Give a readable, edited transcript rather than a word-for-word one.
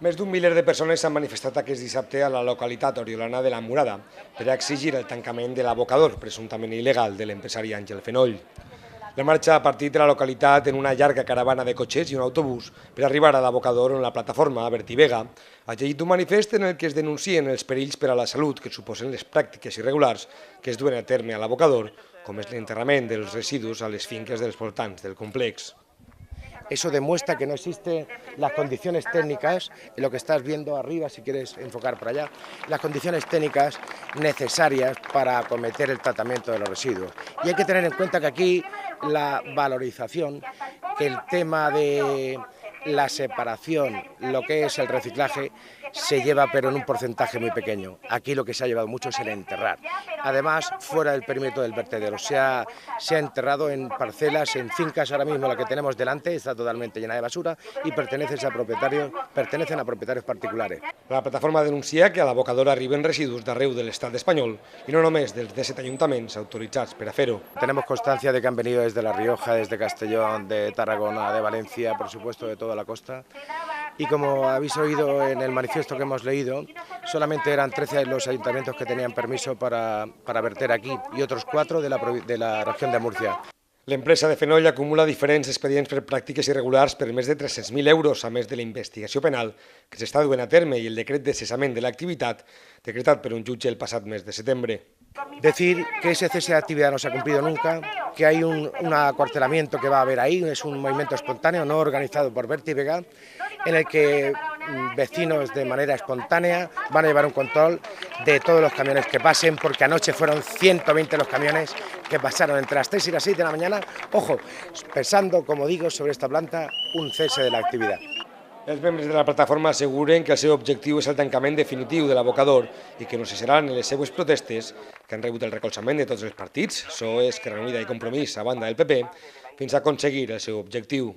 Més d'un miler de persones s'han manifestat aquest dissabte a la localitat oriolana de la Murada per a exigir el tancament de l'abocador, presumptament il·legal, de l'empresari Àngel Fenoll. La marxa ha partit de la localitat en una llarga caravana de cotxes i un autobús per arribar a l'abocador on la plataforma Bertí Vega ha llegit un manifest en el que es denuncien els perills per a la salut que suposen les pràctiques irregulars que es duen a terme a l'abocador, com és l'enterrament dels residus a les finques dels voltants del complex. Eso demuestra que no existen las condiciones técnicas, en lo que estás viendo arriba, si quieres enfocar por allá, las condiciones técnicas necesarias para acometer el tratamiento de los residuos. Y hay que tener en cuenta que aquí la valorización, que el tema de la separación, lo que es el reciclaje, se lleva pero en un porcentaje muy pequeño. Aquí lo que se ha llevado mucho es el enterrar. Además, fuera del perímetro del vertedero, se ha enterrado en parcelas, en fincas. Ahora mismo la que tenemos delante está totalmente llena de basura y pertenecen a propietarios particulares. La plataforma denuncia que a l'abocador arriben residus d'arreu de l'estat espanyol i no només dels 17 ayuntaments autoritzats per a fer-ho. Tenemos constancia de que han venido desde La Rioja, desde Castellón, de Tarragona, de Valencia, por supuesto de toda la costa. Y como habéis oído en el manifiesto que hemos leído, solamente eran 13 los ayuntamientos que tenían permiso para verter aquí y otros 4 de la región de Murcia. L'empresa de Fenoll acumula diferents expedients per pràctiques irregulars per més de 300.000 euros, a més de la investigació penal que s'està duent a terme i el decret de cessament de l'activitat decretat per un jutge el passat mes de setembre. Decir que ese cese de actividad no se ha cumplido nunca, que hay un acuartelamiento que va a haber ahí, es un movimiento espontáneo, no organizado por Bertí Vega, en el que vecinos de manera espontánea van a llevar un control de todos los camiones que pasen, porque anoche fueron 120 los camiones que pasaron entre las 3 y las 6 de la mañana, ojo, pensando, como digo, sobre esta planta, un cese de la actividad. Els membres de la plataforma asseguren que el seu objectiu és el tancament definitiu de l'abocador i que no cessaran en les seues protestes, que han rebut el recolzament de tots els partits, PSOE, Esquerra Unida i Compromís, a banda del PP, fins a aconseguir el seu objectiu.